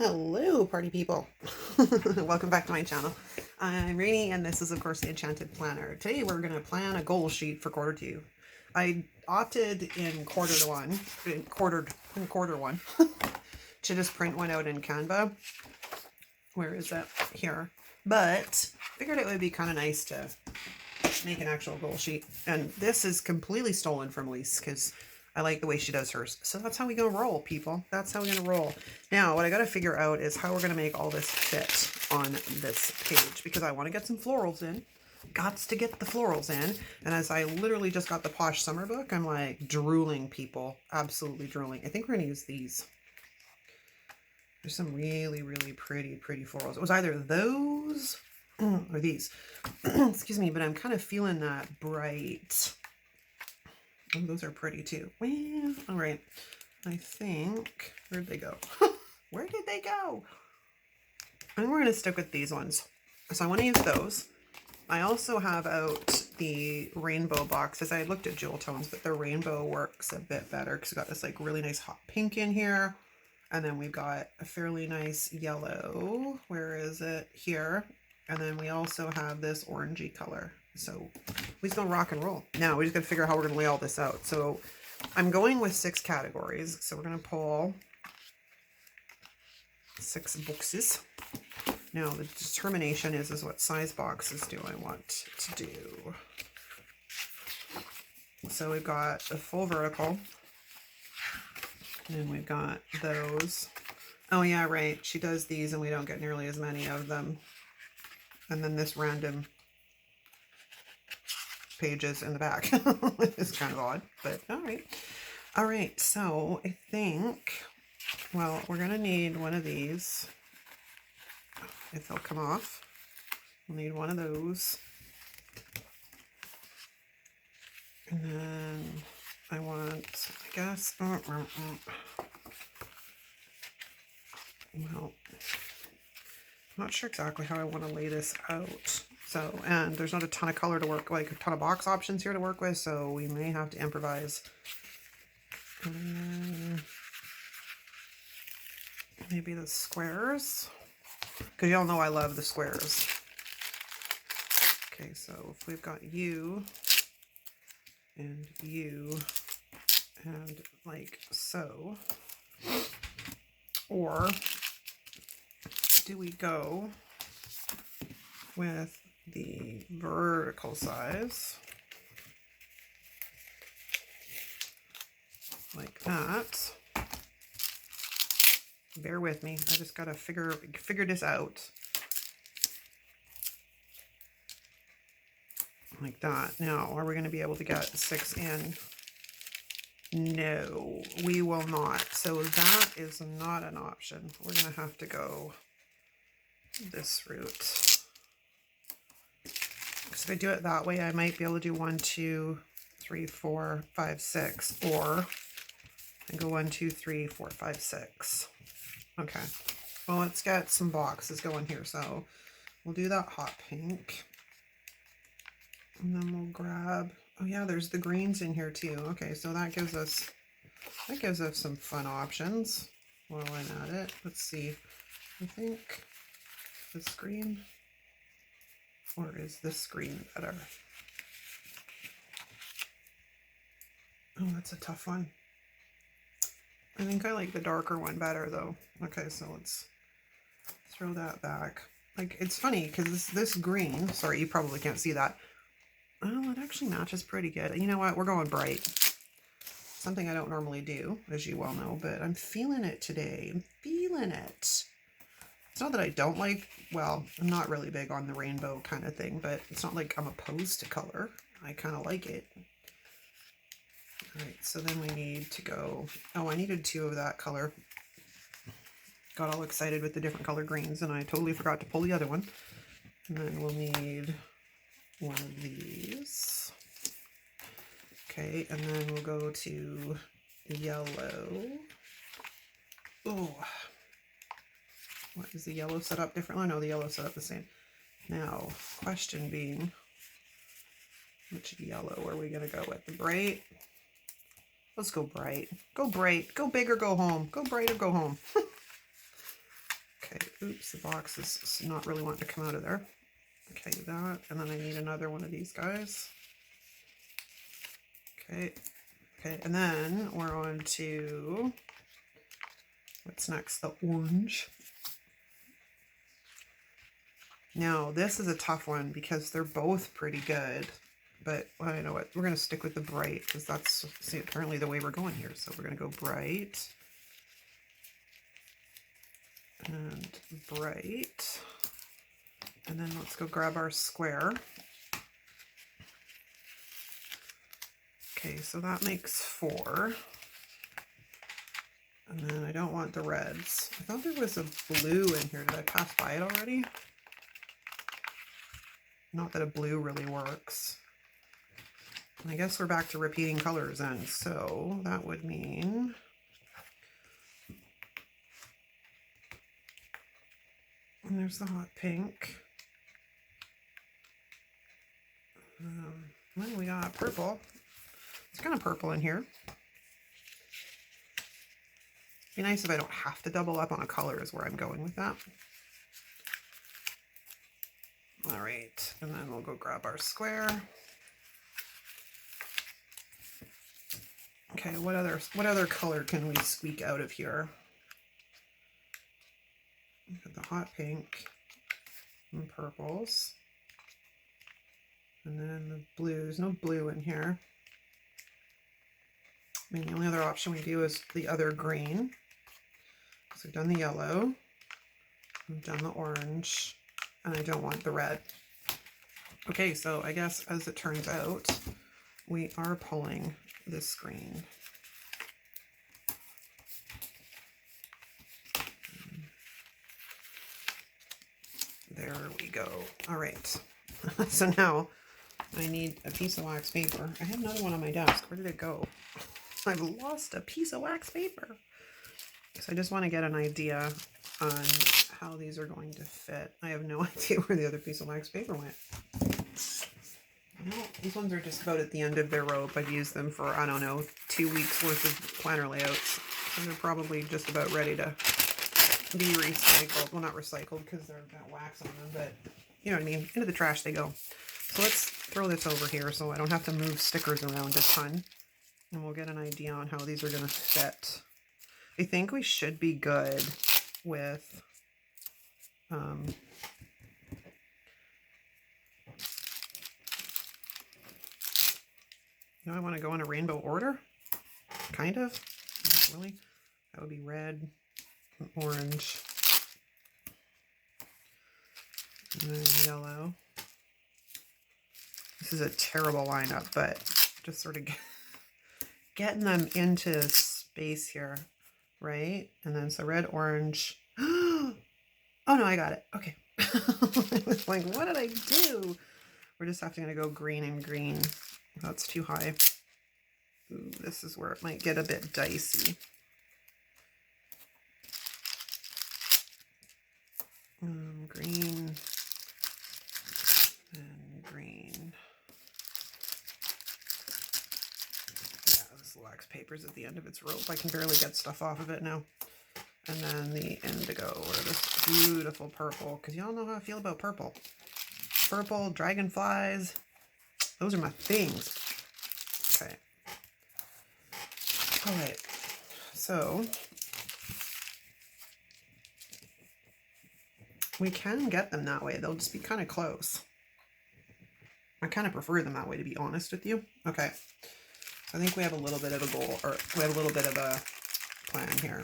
Hello, party people. Welcome back to my channel. I'm Reenie, and this is, of course, the Enchanted Planner. Today, we're going to plan a goal sheet for quarter two. I opted in quarter one to just print one out in Canva. Where is that? Here. But figured it would be kind of nice to make an actual goal sheet. And this is completely stolen from Ilysse because I like the way she does hers. So that's how we're going to roll, people. That's how we're going to roll. Now, what I got to figure out is how we're going to make all this fit on this page, because I want to get some florals in. Gots to get the florals in. And as I literally just got the Posh Summer book, I'm like drooling, people. Absolutely drooling. I think we're going to use these. There's some really, really pretty florals. It was either those or these. Excuse me, but I'm kind of feeling that bright. Oh, those are pretty too. Well, all right. I think, where'd they go? Where did they go? I think we're going to stick with these ones. So I want to use those. I also have out the rainbow boxes. I looked at jewel tones, but the rainbow works a bit better because we've got this like really nice hot pink in here. And then we've got a fairly nice yellow. Where is it? Here. And then we also have this orangey color. So we just gonna rock and roll. Now we just gotta figure out how we're gonna lay all this out. So I'm going with 6 categories. So we're gonna pull 6 boxes. Now the determination is what size boxes do I want to do. So we've got the full vertical. And we've got those. Oh yeah, right. She does these and we don't get nearly as many of them. And then this random pages in the back. It's kind of odd, but all right. All right, so I think, well, we're going to need one of these. If they'll come off, we'll need one of those. And then I want, I guess, well, I'm not sure exactly how I want to lay this out. So, and there's not a ton of color to work, like a ton of box options here to work with, so we may have to improvise. Maybe the squares, because y'all know I love the squares. Okay, so if we've got you and like so, or do we go with the vertical size like that? Bear with me, I just gotta figure this out. Like that. Now, are we going to be able to get 6 in? No, we will not. So that is not an option. We're going to have to go this route. Because if I do it that way, I might be able to do 1, 2, 3, 4, 5, 6. Or I go 1, 2, 3, 4, 5, 6. Okay. Well, let's get some boxes going here. So we'll do that hot pink. And then we'll grab, oh yeah, there's the greens in here too. Okay, so that gives us some fun options while I'm at it. Let's see. I think this green, or is this green better? Oh, that's a tough one. I think I like the darker one better though. Okay, so let's throw that back. Like, it's funny because this green, sorry, you probably can't see that. Oh, it actually matches pretty good. You know what? We're going bright. Something I don't normally do, as you well know, but I'm feeling it today. I'm feeling it. It's not that I don't like, well, I'm not really big on the rainbow kind of thing, but it's not like I'm opposed to color. I kind of like it. All right, so then we need to go, oh, I needed 2 of that color. Got all excited with the different color greens, and I totally forgot to pull the other one. And then we'll need 1 of these. Okay, and then we'll go to yellow. Oh, what is the yellow set up differently? No, the yellow set up the same. Now, question being, which yellow are we gonna go with? The bright? Let's go bright. Go bright. Go big or go home. Go bright or go home. Oops, the box is not really wanting to come out of there. Okay, that, and then I need another one of these guys. Okay, okay, and then we're on to, what's next? The orange. Now, this is a tough one because they're both pretty good, but well, you know what? We're going to stick with the bright because that's, see, apparently the way we're going here. So we're going to go bright and bright. And then let's go grab our square. Okay, so that makes 4. And then I don't want the reds. I thought there was a blue in here. Did I pass by it already? Not that a blue really works. And I guess we're back to repeating colors then. So that would mean and there's the hot pink. Then we got purple. It's kind of purple in here. Be nice if I don't have to double up on a color is where I'm going with that. All right, and then we'll go grab our square. Okay, what other color can we squeak out of here? Look at the hot pink and purples. And then the blues, no blue in here. I mean, the only other option we do is the other green. So we've done the yellow, we've done the orange, and I don't want the red. Okay, so I guess as it turns out, we are pulling this green. There we go. All right. So now I need a piece of wax paper. I had another one on my desk. Where did it go? I've lost a piece of wax paper. So I just want to get an idea on how these are going to fit. I have no idea where the other piece of wax paper went. No, these ones are just about at the end of their rope. I've used them for, I don't know, 2 weeks worth of planner layouts. So they're probably just about ready to be recycled. Well, not recycled because they've got wax on them, but you know what I mean. Into the trash they go. So let's throw this over here so I don't have to move stickers around a ton. And we'll get an idea on how these are going to fit. I think we should be good with you know, I want to go in a rainbow order, kind of. Not really. That would be red, orange, and then yellow. This is a terrible lineup, but just sort of getting them into space here, right? And then so red, orange. Oh no, I got it. Okay. I was like, what did I do? We're just having to go green and green. That's too high. Ooh, this is where it might get a bit dicey. Green and green. Yeah, this wax paper's at the end of its rope. I can barely get stuff off of it now. And then the indigo, or this beautiful purple, because y'all know how I feel about purple. Purple, dragonflies, those are my things. Okay. All right, so we can get them that way. They'll just be kind of close. I kind of prefer them that way, to be honest with you. Okay, I think we have a little bit of a goal, or we have a little bit of a plan here.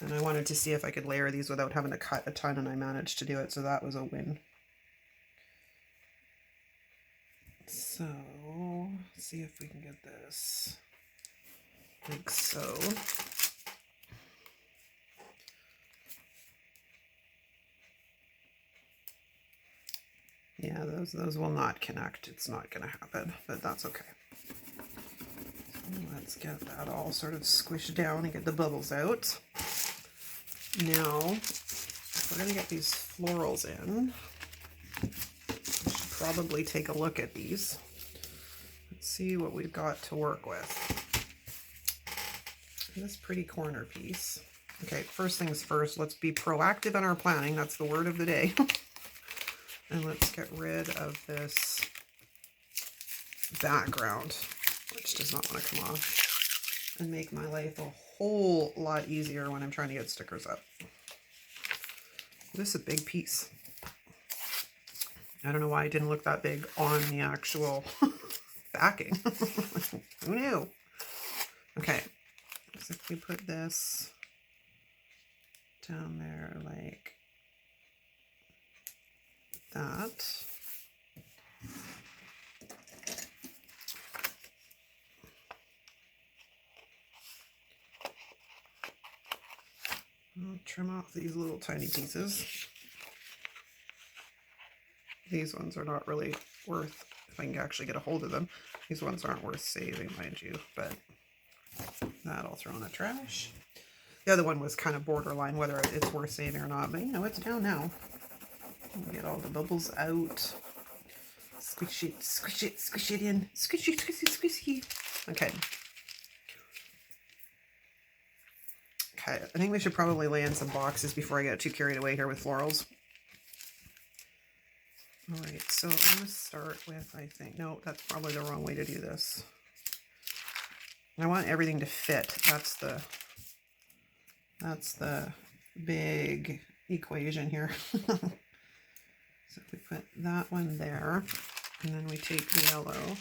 And I wanted to see if I could layer these without having to cut a ton, and I managed to do it, so that was a win. So, let's see if we can get this like so. Yeah, those will not connect. It's not going to happen, but that's okay. So let's get that all sort of squished down and get the bubbles out. Now, if we're going to get these florals in, we should probably take a look at these. Let's see what we've got to work with. This pretty corner piece. Okay, first things first, let's be proactive in our planning. That's the word of the day. And let's get rid of this background, which does not want to come off, and make my life a whole lot easier when I'm trying to get stickers up. This is a big piece. I don't know why it didn't look that big on the actual backing. Who knew? Okay, so if we put this down there like that. I'll trim off these little tiny pieces. These ones are not really worth, if I can actually get a hold of them, these ones aren't worth saving, mind you, but that I'll throw in the trash. The other one was kind of borderline whether it's worth saving or not, but you know, it's down now. Get all the bubbles out. Squish it, squish it, squish it in. Squishy, squishy, squishy. Okay. Okay, I think we should probably lay in some boxes before I get too carried away here with florals. All right, so I'm going to start with, I think, no, that's probably the wrong way to do this. I want everything to fit. That's the big equation here. So if we put that one there, and then we take the yellow,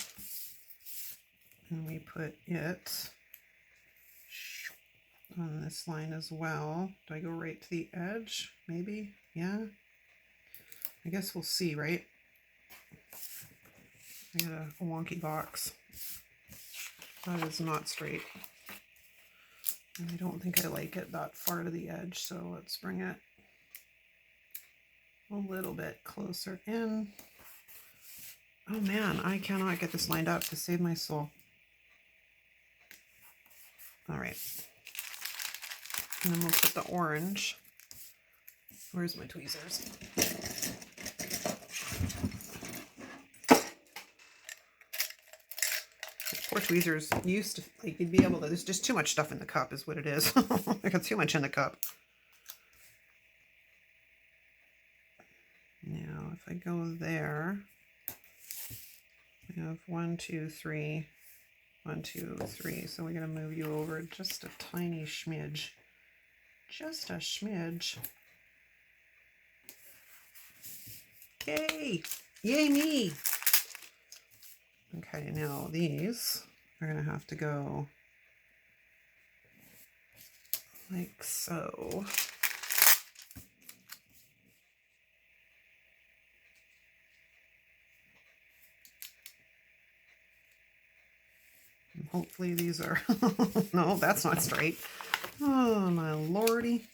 and we put it on this line as well. Do I go right to the edge? Maybe? Yeah? I guess we'll see, right? I got a wonky box. That is not straight. And I don't think I like it that far to the edge, so let's bring it a little bit closer in. Oh man, I cannot get this lined up to save my soul. All right. And then we'll put the orange. Where's my tweezers? Poor tweezers used to, like, you'd be able to, there's just too much stuff in the cup is what it is. I got too much in the cup. Now, if I go there, we have 1, 2, 3, 1, 2, 3. So we're going to move you over just a tiny smidge. Just a smidge. Yay! Yay me! Okay, now these are going to have to go like so. And hopefully these are, no, that's not straight. Oh my lordy.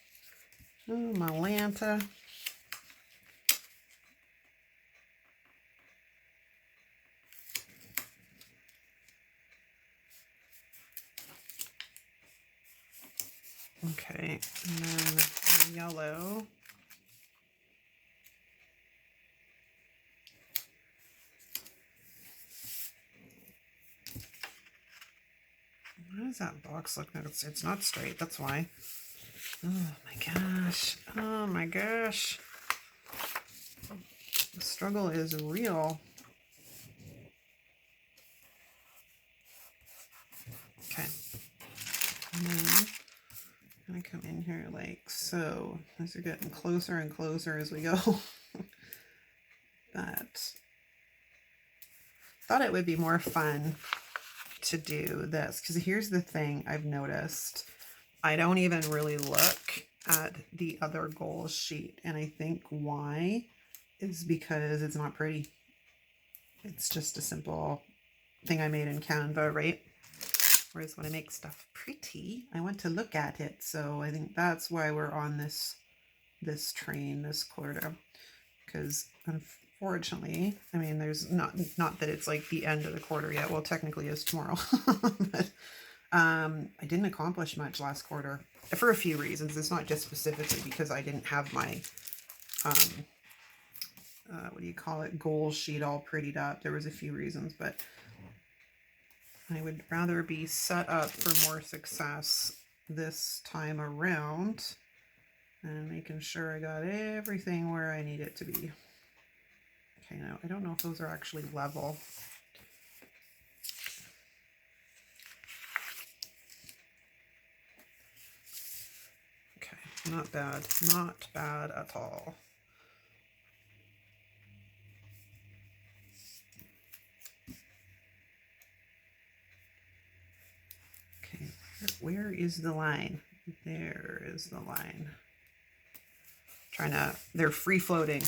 Oh my Lanta. Okay, and then the yellow. Why does that box look like it's not straight? That's why. Oh my gosh. Oh my gosh. The struggle is real. Okay. And then I'm going to come in here like so. These are getting closer and closer as we go. But thought it would be more fun to do this, because here's the thing I've noticed. I don't even really look at the other goals sheet, and I think why is because it's not pretty. It's just a simple thing I made in Canva, right? Whereas when I make stuff pretty, I want to look at it. So I think that's why we're on this train this quarter, because unfortunately, I mean, there's not that it's like the end of the quarter yet. Well, technically it's tomorrow, but I didn't accomplish much last quarter for a few reasons. It's not just specifically because I didn't have my what do you call it, goal sheet all prettied up. There was a few reasons, but I would rather be set up for more success this time around and making sure I got everything where I need it to be. Okay, now I don't know if those are actually level. Okay, not bad, not bad at all. Okay, where is the line? There is the line. Trying to, they're free floating.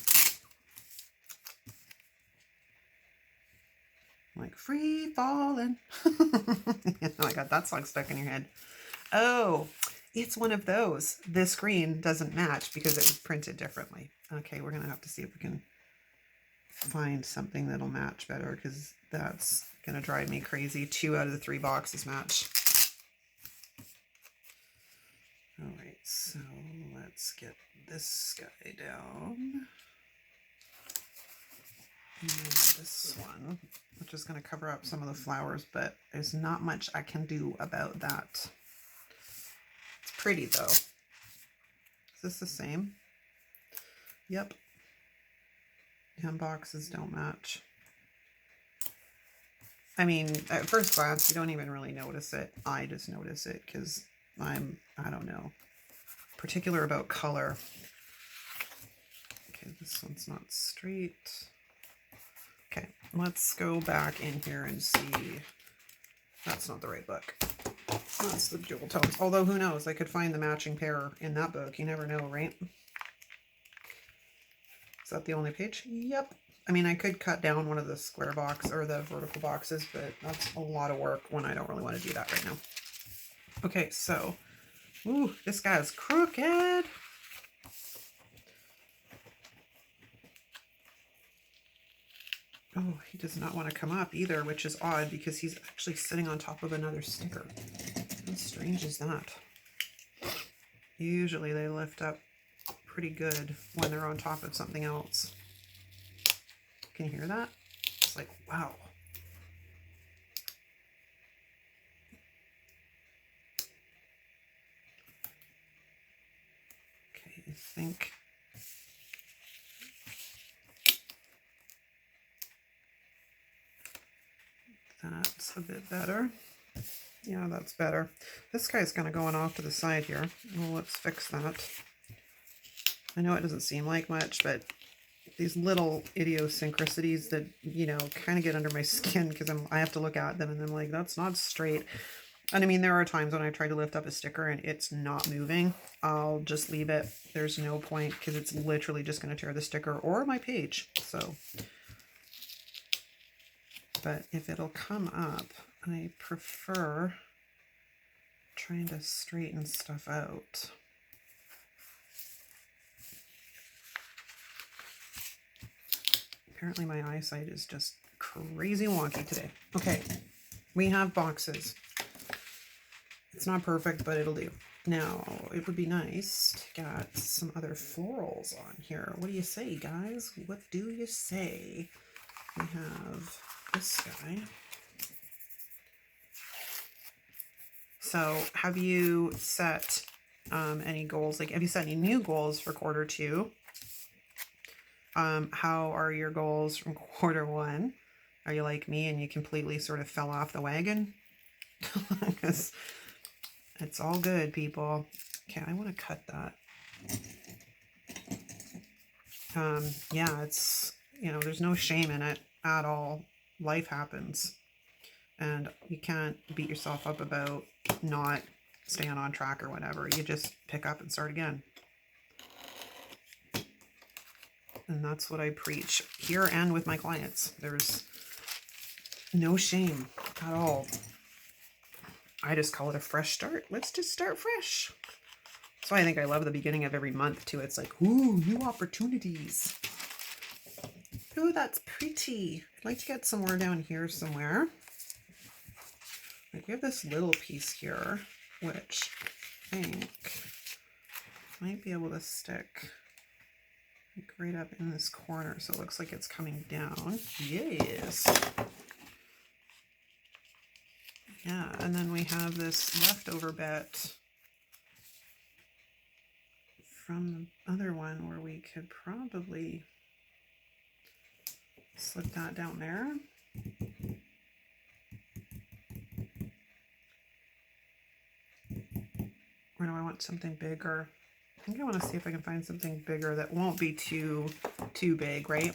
Like free falling. Oh my God, that song's stuck in your head. Oh, it's one of those. This green doesn't match because it was printed differently. Okay, we're gonna have to see if we can find something that'll match better because that's gonna drive me crazy. 2 out of the 3 boxes match. All right, so let's get this guy down. And this one, which is going to cover up some of the flowers, but there's not much I can do about that. It's pretty though. Is this the same? Yep. Hem boxes don't match. I mean, at first glance, you don't even really notice it. I just notice it because I don't know, particular about color. Okay, this one's not straight. Okay, let's go back in here and see. That's not the right book. That's the jewel tones. Although, who knows? I could find the matching pair in that book. You never know, right? Is that the only page? Yep. I mean, I could cut down one of the square box or the vertical boxes, but that's a lot of work when I don't really want to do that right now. Okay, so, ooh, this guy's crooked. Oh, he does not want to come up either, which is odd because he's actually sitting on top of another sticker. How strange is that? Usually they lift up pretty good when they're on top of something else. Can you hear that? It's like, wow. Okay, I think that's a bit better. Yeah, that's better. This guy's kind of going off to the side here. Well, let's fix that. I know it doesn't seem like much, but these little idiosyncrasies that, you know, kind of get under my skin because I have to look at them and I'm like, that's not straight. And I mean, there are times when I try to lift up a sticker and it's not moving. I'll just leave it. There's no point because it's literally just going to tear the sticker or my page. So, but if it'll come up, I prefer trying to straighten stuff out. Apparently my eyesight is just crazy wonky today. Okay, we have boxes. It's not perfect, but it'll do. Now, it would be nice to get some other florals on here. What do you say, guys? What do you say? We have this guy. So, have you set any goals? Like, have you set any new goals for Q2? How are your goals from Q1? Are you like me and you completely sort of fell off the wagon? Because it's all good, people. Okay, I want to cut that. Yeah, it's, you know, there's no shame in it at all. Life happens. And you can't beat yourself up about not staying on track or whatever. You just pick up and start again. And that's what I preach here and with my clients. There's no shame at all. I just call it a fresh start. Let's just start fresh. That's why I think I love the beginning of every month too. It's like, ooh, new opportunities. Ooh, that's pretty. I'd like to get somewhere down here somewhere. Like we have this little piece here, which I think might be able to stick like right up in this corner. So it looks like it's coming down. Yes. Yeah, and then we have this leftover bit from the other one where we could probably slip that down there. Or do I want something bigger? I think I want to see if I can find something bigger that won't be too big, right?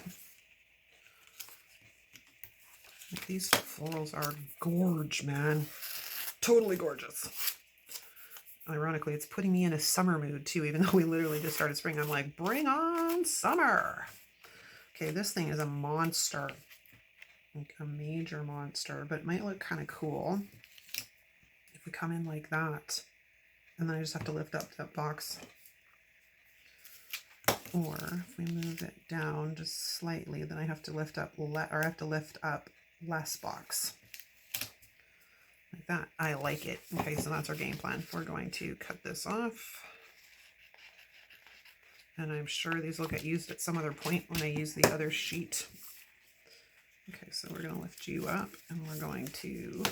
These florals are gorge, man. Totally gorgeous. Ironically, it's putting me in a summer mood too, even though we literally just started spring. I'm like, bring on summer. Okay, this thing is a monster. Like a major monster, but it might look kind of cool if we come in like that. And then I just have to lift up that box. Or if we move it down just slightly, then I have to lift up, or I have to lift up less box. Like that. I like it. Okay, so that's our game plan. We're going to cut this off. And I'm sure these will get used at some other point when I use the other sheet. Okay, so we're going to lift you up and we're going to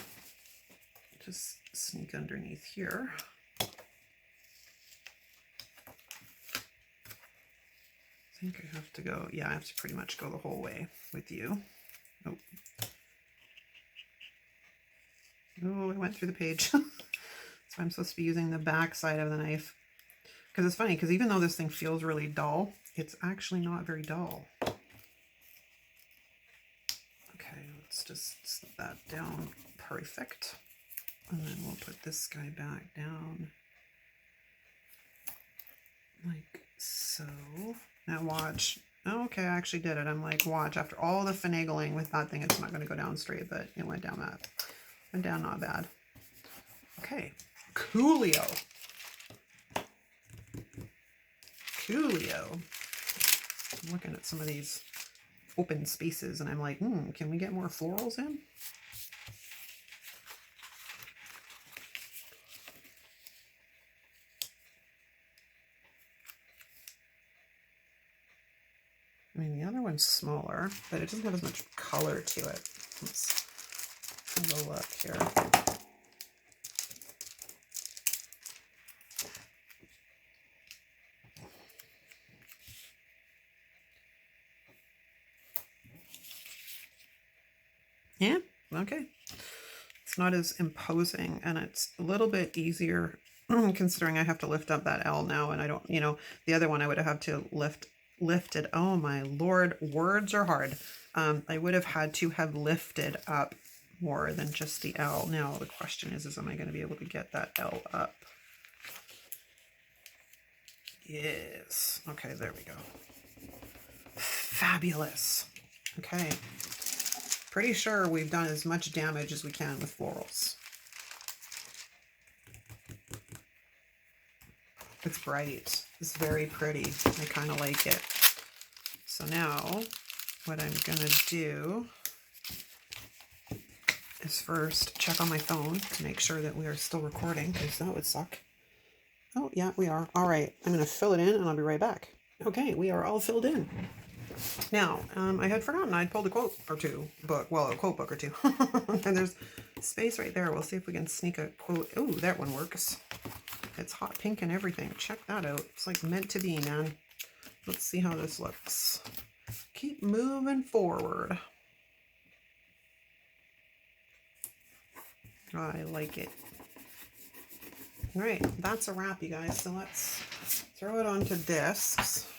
just sneak underneath here. I think I have to go, yeah, I have to pretty much go the whole way with you. Oh, oh, I went through the page. So I'm supposed to be using the back side of the knife. Because it's funny, because even though this thing feels really dull, it's actually not very dull. Okay, let's just slip that down. Perfect. And then we'll put this guy back down. Like so. Now watch. Oh, okay, I actually did it. I'm like, watch. After all the finagling with that thing, it's not going to go down straight, but it went down that. Went down not bad. Okay. Coolio. Coolio. I'm looking at some of these open spaces and I'm like, can we get more florals in? I mean, the other one's smaller, but it doesn't have as much color to it. Let's have a look here. Yeah, okay. It's not as imposing and it's a little bit easier considering I have to lift up that L now and I don't, you know, the other one I would have had to lift it. Oh my Lord, words are hard. I would have had to have lifted up more than just the L. Now the question is am I going to be able to get that L up? Yes. Okay, there we go. Fabulous. Okay. Pretty sure we've done as much damage as we can with florals. It's bright. It's very pretty. I kind of like it. So now what I'm going to do is first check on my phone to make sure that we are still recording because that would suck. Oh, yeah, we are. All right. I'm going to fill it in and I'll be right back. Okay, we are all filled in. Now, I had forgotten I'd pulled a quote or two, a quote book or two. And there's space right there. We'll see if we can sneak a quote. Oh, that one works. It's hot pink and everything. Check that out. It's like meant to be, man. Let's see how this looks. Keep moving forward. I like it. All right, that's a wrap, you guys. So let's throw it onto discs.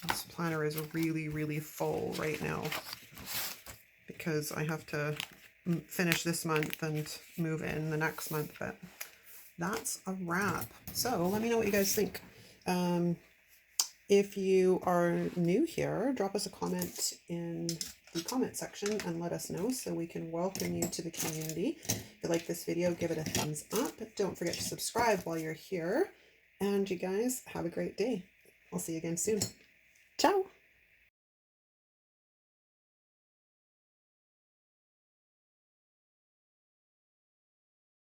This planner is really, really full right now because I have to finish this month and move in the next month, but that's a wrap. So let me know what you guys think. If you are new here, drop us a comment in the comment section and let us know so we can welcome you to the community. If you like this video, give it a thumbs up. Don't forget to subscribe while you're here. And you guys have a great day. I'll see you again soon. Ciao!